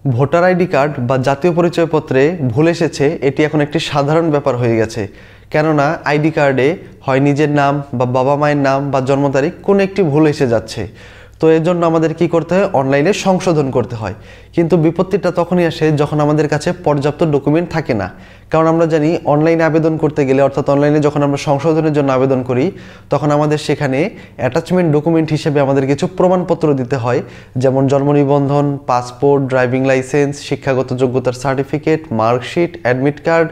Voter ID card বা জাতীয় পরিচয়পত্রে ভুল এসেছে এটি এখন একটি সাধারণ ব্যাপার হয়ে গেছে। কেননা আইডি কার্ডে হয় নিজের নাম বা বাবা মায়ের নাম বা জন্ম তারিখ কোনো একটি ভুল এসে যাচ্ছে। তো এর জন্য আমাদের কি করতে হয়, অনলাইনে সংশোধন করতে হয়। কিন্তু বিপত্তিটা তখনই আসে যখন আমাদের কাছে পর্যাপ্ত ডকুমেন্ট থাকে না। কারণ আমরা জানি অনলাইনে আবেদন করতে গেলে, অর্থাৎ অনলাইনে যখন আমরা সংশোধনের জন্য আবেদন করি, তখন আমাদের সেখানে অ্যাটাচমেন্ট ডকুমেন্ট হিসেবে আমাদের কিছু প্রমাণপত্র দিতে হয়, যেমন জন্ম নিবন্ধন, পাসপোর্ট, ড্রাইভিং লাইসেন্স, শিক্ষাগত যোগ্যতার সার্টিফিকেট, মার্কশিট, অ্যাডমিট কার্ড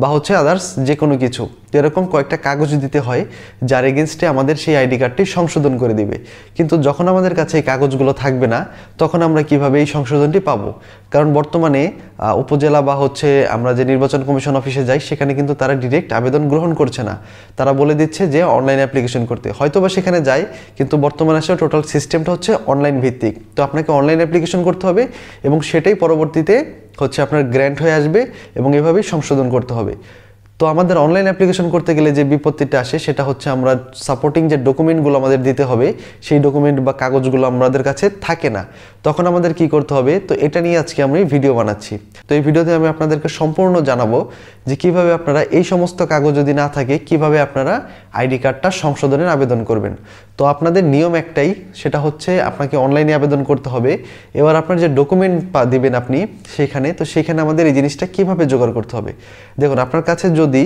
বা আদার্স যে কোনো কিছু। এরকম কয়েকটা কাগজ দিতে হয় যার এগেনস্টে আমাদের সেই আইডি কার্ডটি সংশোধন করে দিবে। কিন্তু যখন আমাদের কাছে এই কাগজগুলো থাকবে না, তখন আমরা কিভাবে এই সংশোধনটি পাবো? কারণ বর্তমানে উপজেলা বা আমরা যে নির্বাচন কমিশন অফিসে যাই, সেখানে কিন্তু তারা ডিরেক্ট আবেদন গ্রহণ করছে না। তারা বলে দিচ্ছে যে অনলাইন অ্যাপ্লিকেশন করতে, হয়তোবা সেখানে যায়, কিন্তু বর্তমানে আসলে টোটাল সিস্টেমটা অনলাইন ভিত্তিক। তো আপনাকে অনলাইন অ্যাপ্লিকেশন করতে হবে এবং সেটাই পরবর্তীতে আপনার গ্র্যান্ট হয়ে আসবে এবং এভাবেই সংশোধন করতে হবে। তো আমাদের অনলাইন অ্যাপ্লিকেশন করতে গেলে যে বিপত্তিটা আসে সেটা আমরা সাপোর্টিং যে ডকুমেন্টগুলো আমাদের দিতে হবে, সেই ডকুমেন্ট বা কাগজগুলো আমাদের কাছে থাকে না। তখন আমাদের কি করতে হবে? তো এটা নিয়ে আজকে আমি ভিডিও বানাচ্ছি। তো এই ভিডিওতে আমি আপনাদেরকে সম্পূর্ণ জানাবো যে কিভাবে আপনারা এই সমস্ত কাগজ যদি না থাকে, কিভাবে আপনারা আইডি কার্ডটা সংশোধনের আবেদন করবেন। তো আপনাদের নিয়ম একটাই, সেটা আপনাকে অনলাইনে আবেদন করতে হবে। এবার আপনার যে ডকুমেন্ট দিবেন আপনি সেখানে আমাদের এই জিনিসটা কিভাবে জোগাড় করতে হবে। দেখুন, আপনার কাছে যদি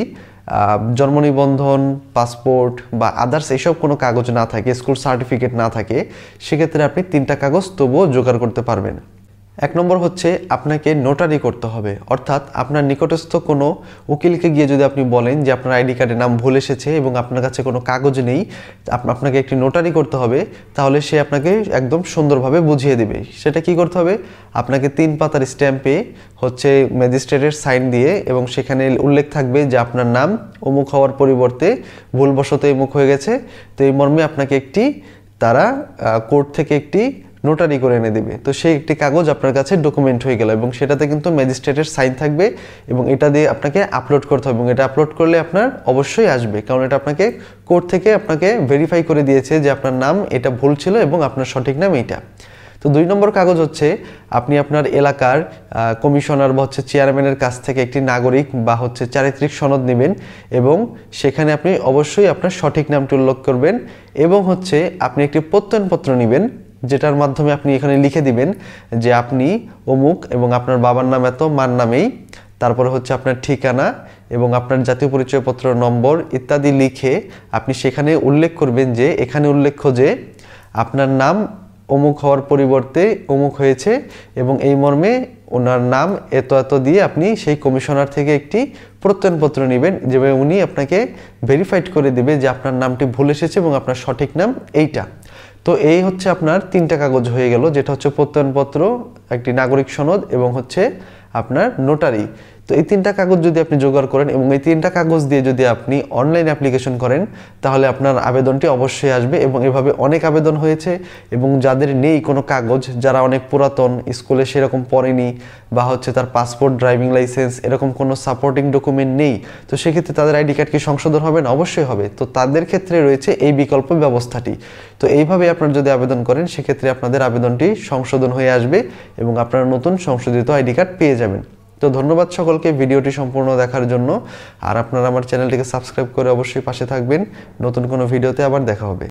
জন্ম নিবন্ধন, পাসপোর্ট বা আদার্স এইসব কোনো কাগজ না থাকে, স্কুল সার্টিফিকেট না থাকে, সেক্ষেত্রে আপনি 3টা কাগজ তবুও জোগাড় করতে পারবেন। এক নম্বর আপনাকে নোটারি করতে হবে, অর্থাৎ আপনার নিকটস্থ কোনো উকিলকে গিয়ে যদি আপনি বলেন যে আপনার আইডি কার্ডের নাম ভুল এসেছে এবং আপনার কাছে কোনো কাগজ নেই, আপনাকে একটি নোটারি করতে হবে, তাহলে সে আপনাকে একদম সুন্দরভাবে বুঝিয়ে দেবে। সেটা কি করতে হবে? আপনাকে 3 পাতার স্ট্যাম্পে ম্যাজিস্ট্রেটের সাইন দিয়ে, এবং সেখানে উল্লেখ থাকবে যে আপনার নাম অমুক হওয়ার পরিবর্তে ভুলবশত এমুক হয়ে গেছে। তো এই মর্মে আপনাকে তারা কোর্ট থেকে একটি নোটারি করে এনে দেবে। তো সেই একটি কাগজ আপনার কাছে ডকুমেন্ট হয়ে গেল এবং সেটাতে কিন্তু ম্যাজিস্ট্রেটের সাইন থাকবে এবং এটা দিয়ে আপনাকে আপলোড করতে হবে। এবং এটা আপলোড করলে আপনার অবশ্যই আসবে, কারণ এটা আপনাকে কোর্ট থেকে আপনাকে ভেরিফাই করে দিয়েছে যে আপনার নাম এটা ভুল ছিল এবং আপনার সঠিক নাম এইটা। তো 2 নম্বর কাগজ আপনি আপনার এলাকার কমিশনার বা চেয়ারম্যানের কাছ থেকে একটি নাগরিক বা চারিত্রিক সনদ নেবেন এবং সেখানে আপনি অবশ্যই আপনার সঠিক নামটি উল্লেখ করবেন এবং আপনি একটি প্রত্যয়নপত্র নেবেন, যেটার মাধ্যমে আপনি এখানে লিখে দিবেন যে আপনি অমুক এবং আপনার বাবার নাম এত, মার নামেই, তারপরে আপনার ঠিকানা এবং আপনার জাতীয় পরিচয়পত্র নম্বর ইত্যাদি লিখে আপনি সেখানে উল্লেখ করবেন যে এখানে উল্লেখ্য যে আপনার নাম অমুক হওয়ার পরিবর্তে অমুক হয়েছে এবং এই মর্মে ওনার নাম এত এত দিয়ে আপনি সেই কমিশনার থেকে একটি প্রত্যয়নপত্র নেবেন, যেভাবে উনি আপনাকে ভেরিফাইড করে দেবে যে আপনার নামটি ভুল এসেছে এবং আপনার সঠিক নাম এইটা। তো এই আপনার 3টা কাগজ হয়ে গেল, যেটা প্রত্যয়নপত্র, একটি নাগরিক সনদ এবং আপনার নোটারি। তো এই 3টা কাগজ যদি আপনি জোগাড় করেন এবং এই 3টা কাগজ দিয়ে যদি আপনি অনলাইন অ্যাপ্লিকেশন করেন, তাহলে আপনার আবেদনটি অবশ্যই আসবে। এবং এভাবে অনেক আবেদন হয়েছে এবং যাদের নেই কোনো কাগজ, যারা অনেক পুরাতন, স্কুলে সেরকম পড়েনি বা তার পাসপোর্ট, ড্রাইভিং লাইসেন্স এরকম কোনো সাপোর্টিং ডকুমেন্ট নেই, তো সেক্ষেত্রে তাদের আইডি কার্ড কি সংশোধন হবে না? অবশ্যই হবে। তো তাদের ক্ষেত্রে রয়েছে এই বিকল্প ব্যবস্থাটি। তো এইভাবে আপনারা যদি আবেদন করেন, সেক্ষেত্রে আপনাদের আবেদনটি সংশোধন হয়ে আসবে এবং আপনারা নতুন সংশোধিত আইডি কার্ড পেয়ে যাবেন। তো ধন্যবাদ সকলকে ভিডিওটি সম্পূর্ণ দেখার জন্য। আর আপনারা আমার চ্যানেলটিকে সাবস্ক্রাইব করে অবশ্যই পাশে থাকবেন। নতুন কোনো ভিডিওতে আবার দেখা হবে।